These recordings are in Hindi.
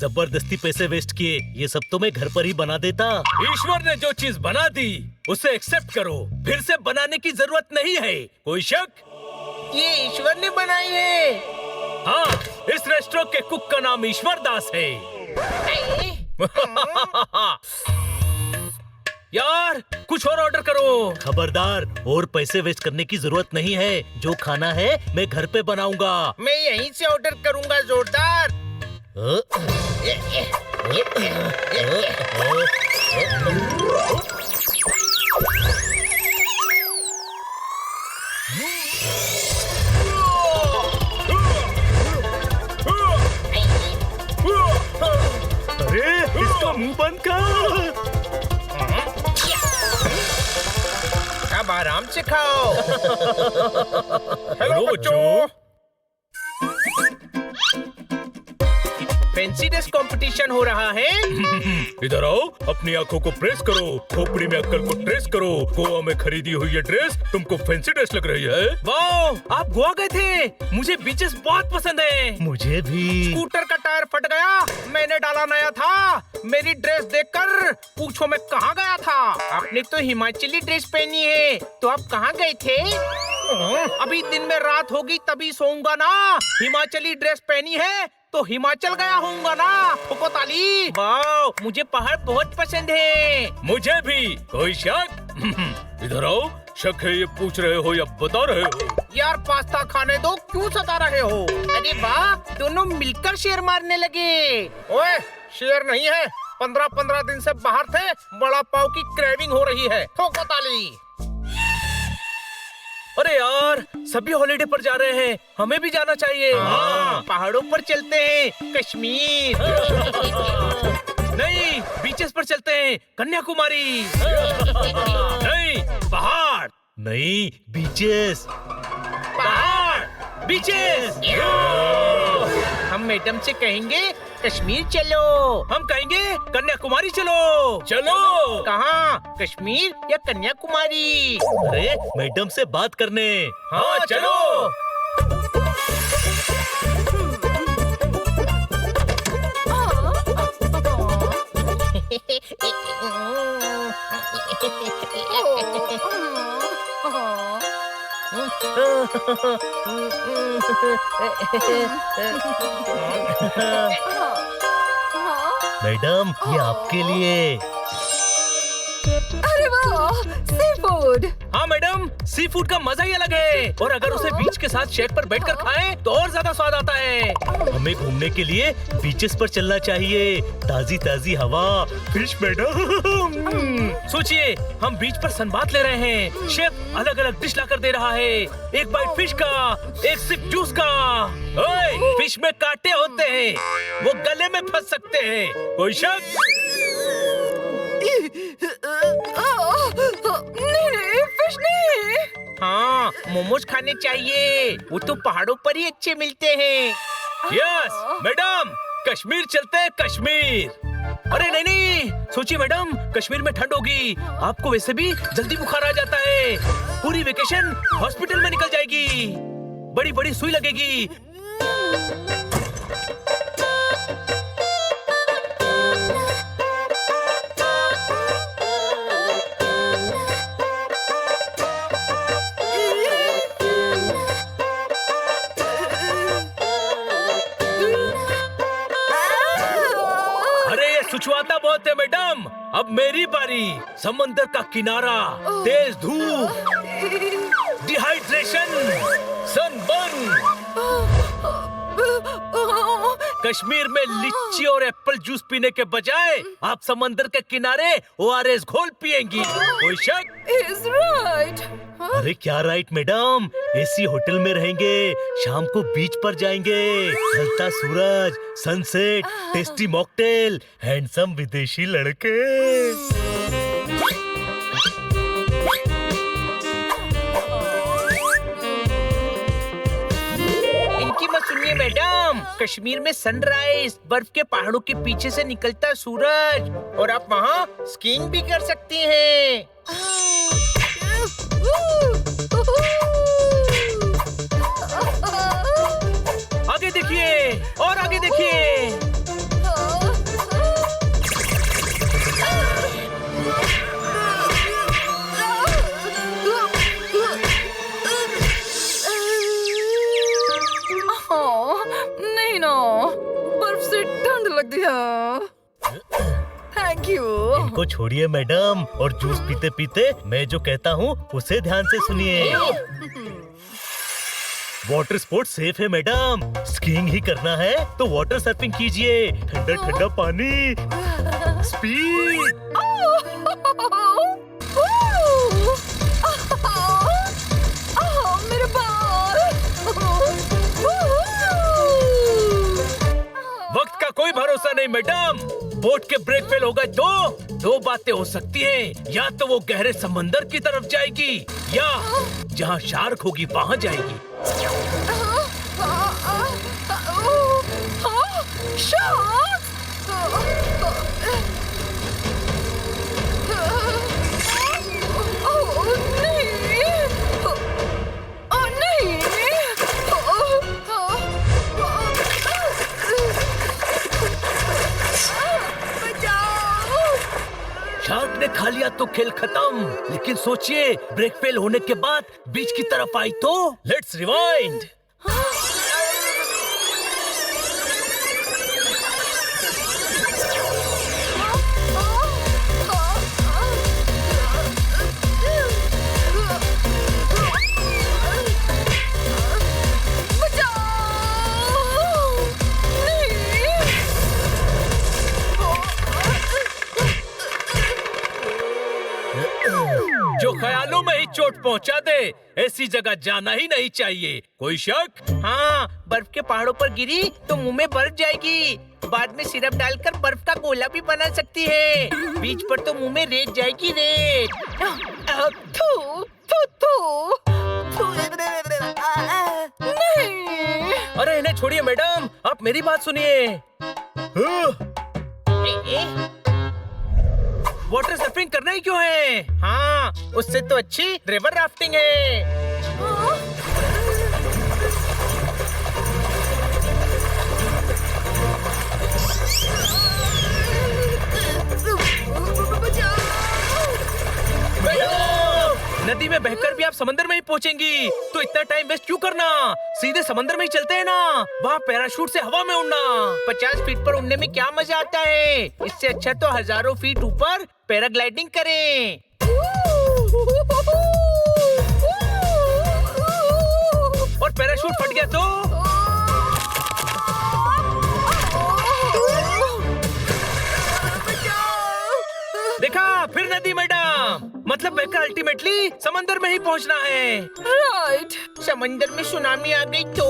जबरदस्ती पैसे वेस्ट किए, ये सब तो मैं घर पर ही बना देता। ईश्वर ने जो चीज बना दी उसे एक्सेप्ट करो, फिर से बनाने की जरूरत नहीं है। कोई शक? ये ईश्वर ने बनाई है। हाँ, इस रेस्टोरेंट के कुक का नाम ईश्वर दास है। यार कुछ और ऑर्डर करो। खबरदार, और पैसे वेस्ट करने की जरूरत नहीं है। जो खाना है मैं घर पे बनाऊंगा। मैं यहीं से ऑर्डर करूंगा जोरदार। अरे इसका मुंह बंद कर। अब आराम से खाओ। हेलो बच्चों। फैंसी ड्रेस कंपटीशन हो रहा है। इधर आओ, अपनी आंखों को प्रेस करो, खोपड़ी में अक्कल को ट्रेस करो। गोवा में खरीदी हुई ये ड्रेस तुमको फैंसी ड्रेस लग रही है। वाह, आप गोवा गए थे। मुझे बीचेस बहुत पसंद है। मुझे भी। स्कूटर का टायर फट गया, मैंने डाला नया था। मेरी ड्रेस देखकर पूछो मैं कहाँ गया था। आपने तो हिमाचली ड्रेस पहनी है, तो आप कहाँ गए थे? अभी दिन में रात होगी तभी सोऊंगा ना। हिमाचली ड्रेस पहनी है तो हिमाचल गया होऊंगा ना। फुको ताली। वाह, मुझे पहाड़ बहुत पसंद है। मुझे भी। कोई शक? इधर आओ, शक है ये पूछ रहे हो या बता रहे हो? यार पास्ता खाने दो, क्यों सता रहे हो? अरे वाह, दोनों मिलकर शेर मारने लगे। ओए, शेर नहीं है, 15-15 दिन से बाहर थे, बड़ा पाव की क्रेविंग हो रही है। ठोको ताली। अरे यार, सभी हॉलिडे पर जा रहे हैं, हमें भी जाना चाहिए। हाँ, पहाड़ों पर चलते हैं, कश्मीर। नहीं, बीचेस पर चलते हैं, कन्याकुमारी। नहीं, पहाड़। नहीं, बीचेस। पहाड़, बीचेस। हम मैडम से कहेंगे कश्मीर चलो। हम कहेंगे कन्याकुमारी चलो। चलो। कहाँ, कश्मीर या कन्याकुमारी? अरे मैडम से बात करने। हाँ चलो। मैडम, ये आपके लिए। अरे वाह, सी फूड। हाँ मैडम, सी फूड का मजा ही अलग है, और अगर उसे बीच के साथ शेक पर बैठकर खाएं तो और ज्यादा स्वाद आता है। हमें घूमने के लिए बीचेस पर चलना चाहिए। ताजी ताजी हवा, फिश मैडम। सोचिए, हम बीच पर सनबाथ ले रहे हैं, शेफ अलग अलग डिश लाकर दे रहा है। एक बाइट फिश का, एक सिप जूस का। ओए, फिश में कांटे होते हैं, वो गले में फंस सकते हैं। कोई शक? नहीं, फिश नहीं। हाँ, मोमोज खाने चाहिए, वो तो पहाड़ों पर ही अच्छे मिलते हैं। यस मैडम, कश्मीर चलते हैं, कश्मीर। अरे नहीं, सोचिए मैडम, कश्मीर में ठंड होगी, आपको वैसे भी जल्दी बुखार आ जाता है। पूरी वेकेशन हॉस्पिटल में निकल जाएगी, बड़ी बड़ी सुई लगेगी। सुचवाता बहुत है मैडम, अब मेरी बारी। समंदर का किनारा, तेज धूप, डिहाइड्रेशन, सनबर्न। कश्मीर में लिच्ची और एप्पल जूस पीने के बजाय आप समंदर के किनारे ORS घोल पिएंगी। कोई शक? He's right. अरे क्या राइट मैडम, एसी होटल में रहेंगे, शाम को बीच पर जाएंगे, ढलता सूरज, सनसेट, टेस्टी मॉकटेल, हैंडसम विदेशी लड़के। इनकी मत सुनिए मैडम, कश्मीर में सनराइज, बर्फ के पहाड़ों के पीछे से निकलता सूरज, और आप वहाँ स्कीइंग भी कर सकती हैं। आगे देखिए, और आगे देखिए। Thank you. इनको छोड़िए मैडम और जूस पीते पीते मैं जो कहता हूँ उसे ध्यान से सुनिए। वाटर स्पोर्ट सेफ है मैडम। स्कीइंग ही करना है तो वाटर सर्फिंग कीजिए। ठंडा ठंडा पानी, स्पीड। मेरे बाल। वक्त का कोई भरोसा नहीं मैडम। बोट के ब्रेक फेल हो गए तो दो बातें हो सकती हैं। या तो वो गहरे समंदर की तरफ जाएगी या जहाँ शार्क होगी वहाँ जाएगी। शार्क ने खा लिया तो खेल खत्म। लेकिन सोचिए ब्रेक फेल होने के बाद बीच की तरफ आई तो। Let's rewind. जो ख्यालों में ही चोट पहुंचा दे ऐसी जगह जाना ही नहीं चाहिए। कोई शक? हाँ, बर्फ के पहाड़ों पर गिरी तो मुंह में बर्फ जाएगी। बाद में सिरप डालकर बर्फ का गोला भी बना सकती है। बीच पर तो मुंह में रेत जाएगी, रेत। नहीं। अरे इन्हें छोड़िए मैडम, आप मेरी बात सुनिए। वाटर सर्फिंग करना ही क्यों है? हाँ, उससे तो अच्छी रिवर राफ्टिंग है। नदी में बहकर भी आप समंदर में ही पहुंचेंगी तो इतना टाइम वेस्ट क्यों करना? सीधे समंदर में ही चलते हैं ना। वहाँ पैराशूट से हवा में उड़ना। 50 फीट पर उड़ने में क्या मजा आता है? इससे अच्छा तो हजारों फीट ऊपर पैराग्लाइडिंग करें। और पैराशूट फट गया तो? देखा फिर नदी मैडम। मतलब बहकर अल्टीमेटली समंदर में ही पहुंचना है। राइट। समंदर में सुनामी आ गई तो?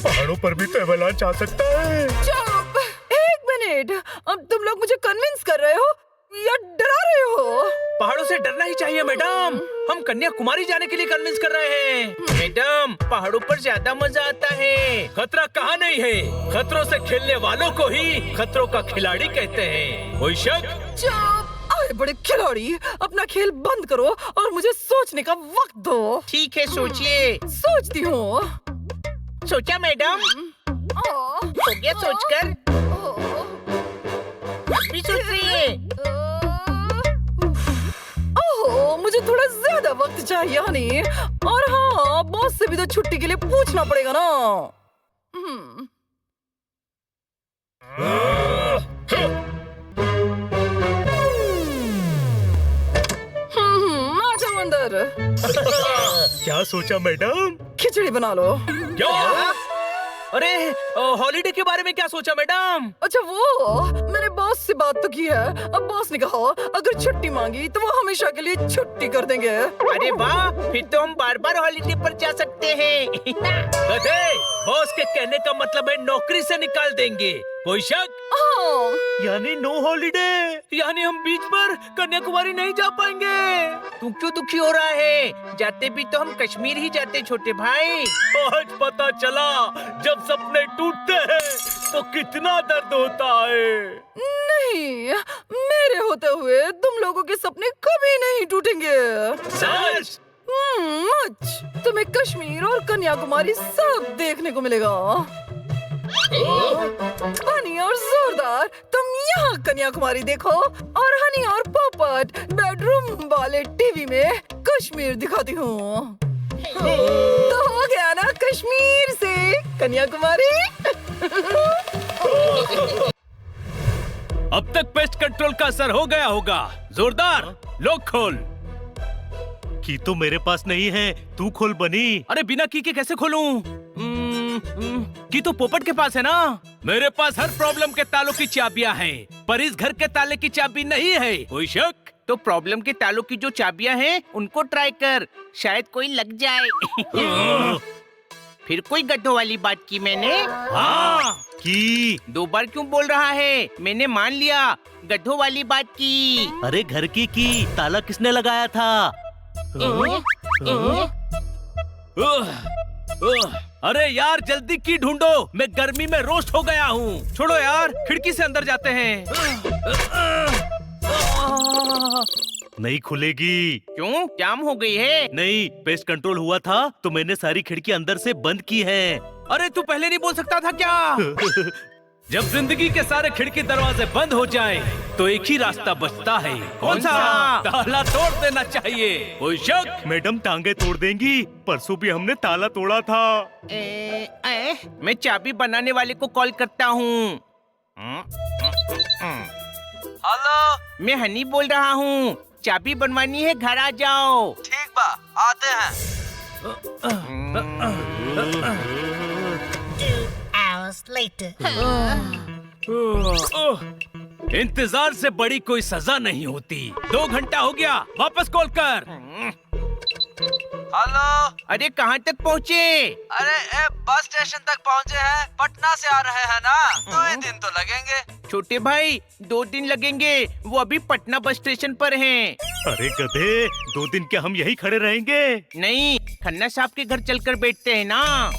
पहाड़ों पर भी तो एवलांच आ सकता है। चुप। एक मिनट, अब तुम लोग मुझे कन्विंस कर रहे हो या डरा रहे हो? पहाड़ों से डरना ही चाहिए मैडम। हम कन्याकुमारी जाने के लिए कन्विंस कर रहे हैं। मैडम, पहाड़ों पर ज्यादा मजा आता है। खतरा कहाँ नहीं है। खतरों से खेलने वालों को ही खतरों का खिलाड़ी कहते हैं। कोई शक? चुप। अरे बड़े खिलाड़ी, अपना खेल बंद करो और मुझे सोचने का वक्त दो। ठीक है, सोचिए। सोचती हूँ। सोचा मैडम? हो गया सोचकर? अभी सोच रही है? ओह, मुझे थोड़ा ज्यादा वक्त चाहिए हनी। और हाँ, बॉस से भी तो छुट्टी के लिए पूछना पड़ेगा ना। आ जाओ अंदर। क्या सोचा मैडम? खिचड़ी बना लो। क्या? अरे हॉलीडे के बारे में क्या सोचा मैडम? अच्छा वो, मैंने बॉस से बात तो की है। अब बॉस ने कहा अगर छुट्टी मांगी तो वो हमेशा के लिए छुट्टी कर देंगे। अरे वाह, फिर तो हम बार बार हॉलीडे पर जा सकते हैं। बॉस के कहने का मतलब है नौकरी से निकाल देंगे। कोई शक? हाँ। यानी नो हॉलीडे। यानी हम बीच पर कन्याकुमारी नहीं जा पाएंगे। तू क्यों दुखी हो रहा है? जाते भी तो हम कश्मीर ही जाते छोटे भाई। आज पता चला जब सपने टूटते हैं तो कितना दर्द होता है। नहीं, मेरे होते हुए तुम लोगों के सपने कभी नहीं टूटेंगे। सच? मच। तुम्हें कश्मीर और कन्याकुमारी सब देखने को मिलेगा। फनी और जोरदार तुम यहाँ कन्याकुमारी देखो और हनी और पोपट बेडरूम वाले टीवी में कश्मीर दिखाती हूँ। तो हो गया ना कश्मीर से कन्याकुमारी। अब तक पेस्ट कंट्रोल का असर हो गया होगा। जोरदार, लोग खोल। की तो मेरे पास नहीं है, तू खोल बनी। अरे बिना की के कैसे खोलूं? की तो पोपट के पास है ना। मेरे पास हर प्रॉब्लम के तालों की चाबियां हैं, पर इस घर के ताले की चाबी नहीं है। कोई शक? तो प्रॉब्लम के तालों की जो चाबियां हैं उनको ट्राई कर, शायद कोई लग जाए। फिर कोई गड्ढों वाली बात की मैंने? हाँ की। 2 बार क्यों बोल रहा है? मैंने मान लिया, गड्ढों वाली बात की। अरे घर की ताला किसने लगाया था? अरे यार जल्दी की ढूंढो, मैं गर्मी में रोस्ट हो गया हूँ। छोड़ो यार, खिड़की से अंदर जाते हैं। नहीं खुलेगी। क्यों, जाम हो गई है? नहीं, पेस्ट कंट्रोल हुआ था तो मैंने सारी खिड़की अंदर से बंद की है। अरे तू पहले नहीं बोल सकता था क्या? जब जिंदगी के सारे खिड़की दरवाजे बंद हो जाएं, तो एक ही रास्ता बचता है। कौन सा? ताला तोड़ देना चाहिए। कोई शक? मैडम टांगे तोड़ देंगी, परसों भी हमने ताला तोड़ा था। मैं चाबी बनाने वाले को कॉल करता हूँ। हेलो, मैं हनी बोल रहा हूँ, चाबी बनवानी है, घर आ जाओ। ठीक बा, आते हैं। 2 hours later. इंतजार से बड़ी कोई सजा नहीं होती। 2 घंटा हो गया, वापस कॉल कर। हेलो, अरे कहाँ तक पहुँचे? अरे बस स्टेशन तक पहुँचे हैं। पटना से आ रहे हैं ना, 2 दिन तो लगेंगे। छोटे भाई, 2 दिन लगेंगे, वो अभी पटना बस स्टेशन पर हैं। अरे गधे, 2 दिन क्या हम यही खड़े रहेंगे? नहीं, खन्ना साहब के घर चलकर बैठते हैं ना।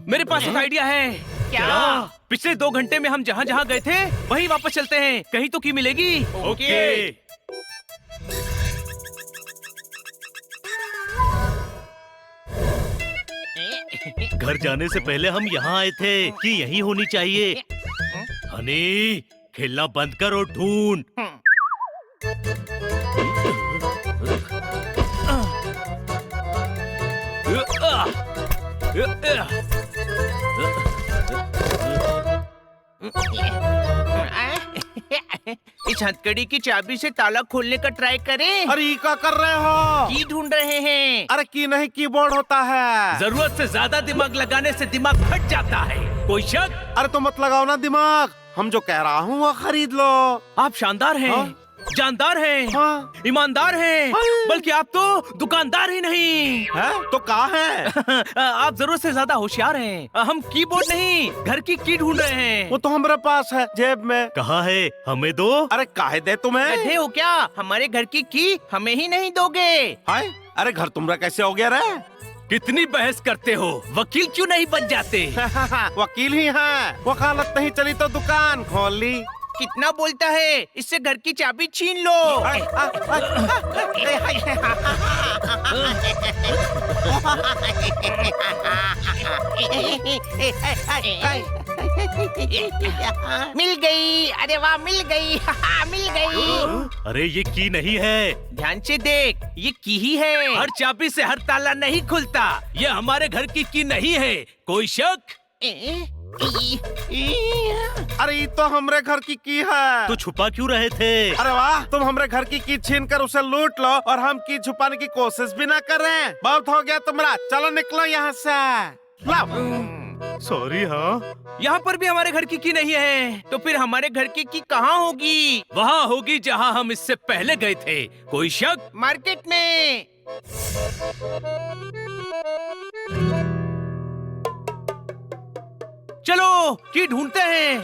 मेरे पास एक आइडिया है। क्या? पिछले 2 घंटे में हम जहाँ जहाँ गए थे वहीं वापस चलते हैं, कहीं तो की मिलेगी। ओके। घर जाने से पहले हम यहाँ आए थे कि यहीं होनी चाहिए। हनी, खेलना बंद कर और ढूंढ। इस हथकड़ी की चाबी से ताला खोलने का ट्राई करें। अरे ये क्या कर रहे हो? की ढूंढ रहे हैं। अरे की नहीं, कीबोर्ड होता है। जरूरत से ज्यादा दिमाग लगाने से दिमाग फट जाता है। कोई शक? अरे तो मत लगाओ ना दिमाग, हम जो कह रहा हूँ वो खरीद लो। आप शानदार हैं, हाँ? जानदार हैं, हाँ? ईमानदार हैं, हाँ? बल्कि आप तो दुकानदार ही नहीं। है? तो कहाँ है? आप जरूरत से ज्यादा होशियार हैं। हम कीबोर्ड नहीं, घर की ढूंढ रहे हैं। वो तो हमारे पास है, जेब में। कहाँ है? हमें दो। अरे काहे दे तुम्हें? गधे हो क्या? हमारे घर की हमें ही नहीं दोगे? हाय, अरे घर तुम्हारा कैसे हो गया रे? कितनी बहस करते हो, वकील क्यों नहीं बन जाते? वकील ही है, वकालत नहीं चली तो दुकान खोल ली। कितना बोलता है, इससे घर की चाबी छीन लो। मिल गई, अरे वाह, मिल गई। मिल गई। अरे ये की नहीं है। ध्यान से देख, ये की ही है। हर चाबी से हर ताला नहीं खुलता, ये हमारे घर की नहीं है। कोई शक? अरे ये तो हमरे घर की है। तो छुपा क्यों रहे थे? अरे वाह, तुम हमरे घर की छीन कर उसे लूट लो और हम की छुपाने की कोशिश भी ना करें। बहुत हो गया तुम्हारा, चलो निकलो यहाँ से। लाओ। सॉरी। हाँ, यहाँ पर भी हमारे घर की नहीं है। तो फिर हमारे घर की कहाँ होगी? वहाँ होगी जहाँ हम इससे पहले गए थे। कोई शक? मार्केट में। चलो की ढूंढते हैं।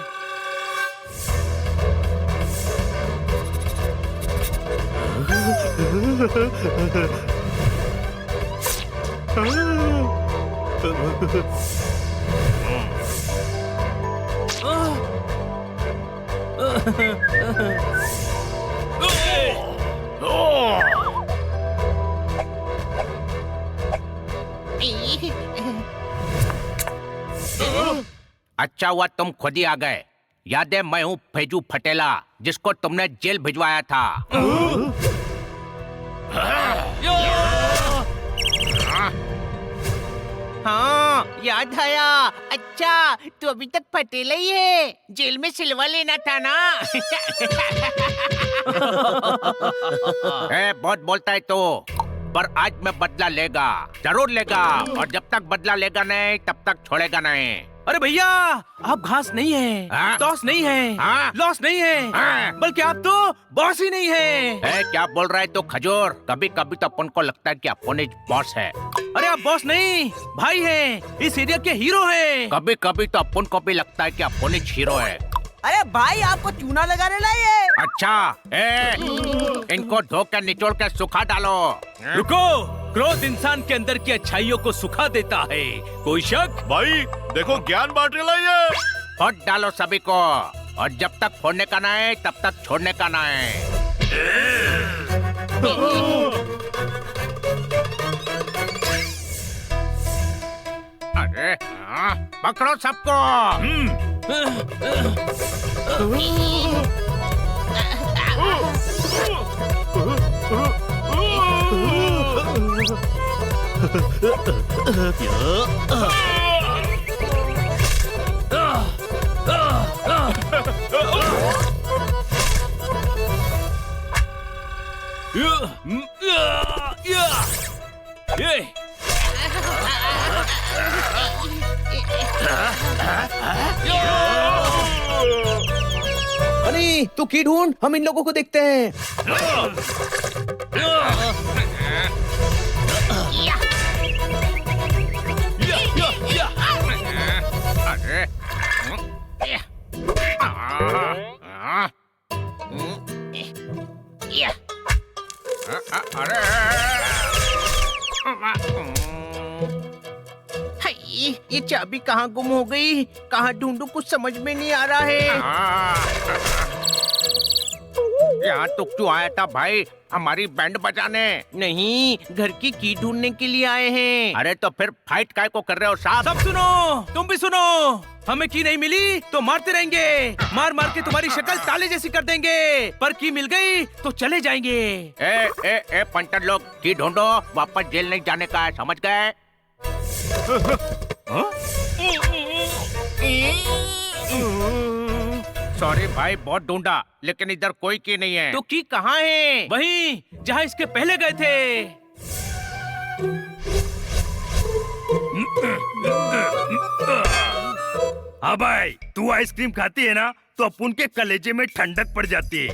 अच्छा हुआ तुम खुद ही आ गए। याद है, मैं हूँ फैजू फटेला, जिसको तुमने जेल भिजवाया था। हाँ याद आया। अच्छा तू अभी तक पटेला ही है, जेल में सिलवा लेना था ना। बहुत बोलता है तो, पर आज मैं बदला लेगा, जरूर लेगा, और जब तक बदला लेगा नहीं तब तक छोड़ेगा नहीं। अरे भैया, आप घास नहीं है, हाँ? टॉस नहीं है, हाँ? लॉस नहीं है, हाँ? बल्कि आप तो बॉस ही नहीं है। क्या बोल रहा है तो खजूर? कभी कभी तो अपन को लगता है कि अपन बॉस है। अरे आप बॉस नहीं, भाई हैं, इस एरिया के हीरो हैं। कभी कभी तो अपन को भी लगता है कि अपन हीरो है। अरे भाई आपको चूना लगाने लाए। अच्छा इनको धो कर निचोड़ कर सुखा डालो। रुको, क्रोध इंसान के अंदर की अच्छाइयों को सुखा देता है। कोई शक? भाई देखो ज्ञान बांटने लाइए। फोड़ डालो सभी को, और जब तक फोड़ने का ना है तब तक छोड़ने का ना है। अरे पकड़ो सबको। अरे तू की ढूंढ, हम इन लोगों को देखते हैं। अरे ये चाबी कहाँ गुम हो गई? कहाँ ढूंढूं, कुछ समझ में नहीं आ रहा है। यहाँ तो क्यों आया था भाई? हमारी बैंड बजाने नहीं, घर की ढूंढने के लिए आए हैं। अरे तो फिर फाइट काय को कर रहे हो साहब? सब सुनो, तुम भी सुनो। हमें की नहीं मिली तो मारते रहेंगे, मार मार के तुम्हारी शक्ल ताले जैसी कर देंगे। पर की मिल गई तो चले जाएंगे। ए पंटर लोग, की ढूंढो, वापस जेल नहीं जाने का है, समझ गए? सॉरी भाई, बहुत ढूंढा लेकिन इधर कोई की नहीं है। तो की कहाँ है? वहीं जहाँ इसके पहले गए थे। हाँ भाई, तू आइसक्रीम खाती है ना तो अपन के कलेजे में ठंडक पड़ जाती है।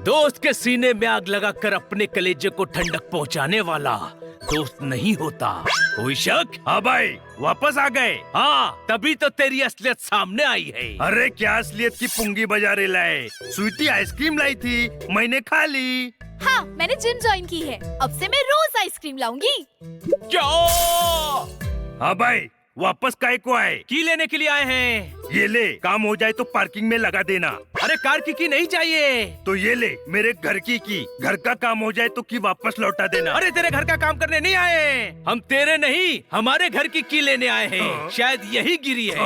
दोस्त के सीने में आग लगाकर अपने कलेजे को ठंडक पहुंचाने वाला दोस्त नहीं होता। कोई शक? हाँ भाई, वापस आ गए। हाँ, तभी तो तेरी असलियत सामने आई है। अरे क्या असलियत की पुंगी बजारे लाए? स्वीटी आइसक्रीम लाई थी, मैंने खा ली। हाँ, मैंने जिम ज्वाइन की है, अब से मैं रोज आइसक्रीम लाऊंगी। क्या? हाँ भाई, वापस काहे को आए? की लेने के लिए आए हैं। ये ले, काम हो जाए तो पार्किंग में लगा देना। अरे कार की नहीं चाहिए। तो ये ले, मेरे घर की, घर का काम हो जाए तो की वापस लौटा देना। अरे तेरे घर का काम करने नहीं आए, हम तेरे नहीं हमारे घर की लेने आए हैं। शायद यही गिरी है।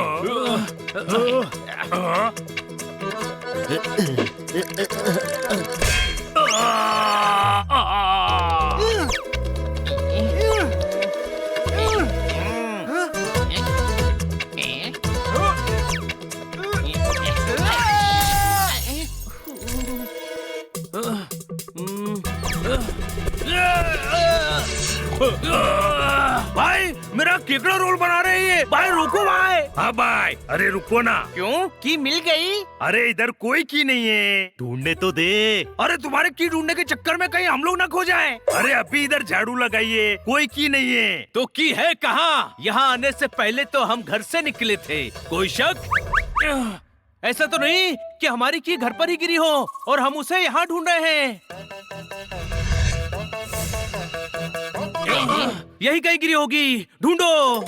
भाई, मेरा केकड़ा रोल बना रहे हैं। भाई रुको भाई। हाँ भाई, अरे रुको ना। क्यों? की मिल गई? अरे इधर कोई की नहीं है, ढूंढने तो दे। अरे तुम्हारे की ढूंढने के चक्कर में कहीं हम लोग ना खो जाएं। अरे अभी इधर झाड़ू लगाइए, कोई की नहीं है। तो की है कहाँ? यहाँ आने से पहले तो हम घर से निकले थे। कोई शक? ऐसा तो नहीं कि हमारी की घर पर ही गिरी हो और हम उसे यहाँ ढूंढ रहे हैं। यही कहीं गिरी होगी, ढूंढो।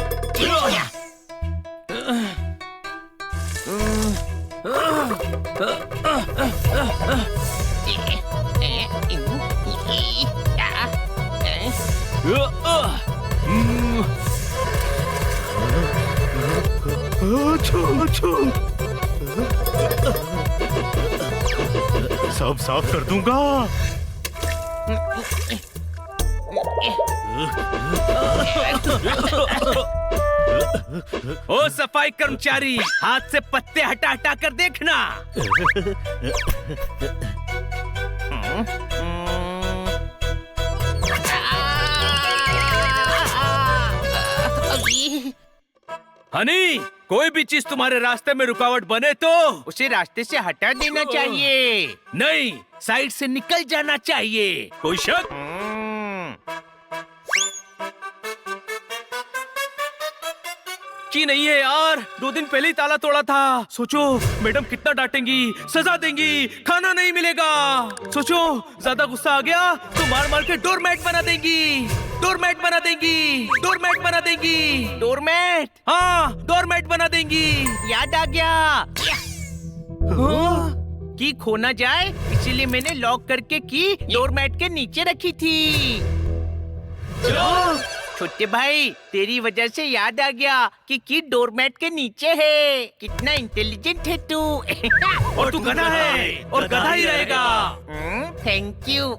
सब साफ कर दूंगा। ओ सफाई कर्मचारी, हाथ से पत्ते हटा हटा कर देखना। हनी, कोई भी चीज तुम्हारे रास्ते में रुकावट बने तो उसे रास्ते से हटा देना चाहिए। नहीं, साइड से निकल जाना चाहिए। कोई शक? कि नहीं है यार, 2 दिन पहले ही ताला तोड़ा था। सोचो मैडम कितना डांटेंगी, सजा देंगी, खाना नहीं मिलेगा। सोचो ज्यादा गुस्सा आ गया तो मार मार के डोरमैट बना देंगी, डोरमैट बना देंगी, डोरमैट बना देंगी। डोरमैट? हाँ, डोरमैट बना देंगी। याद आ गया। की खो ना जाए इसीलिए मैंने लॉक करके की डोरमैट के नीचे रखी थी। छोटे भाई, तेरी वजह से याद आ गया कि की डोरमैट के नीचे है। कितना इंटेलिजेंट है तू। और तू गधा है और गधा ही रहेगा। Thank you.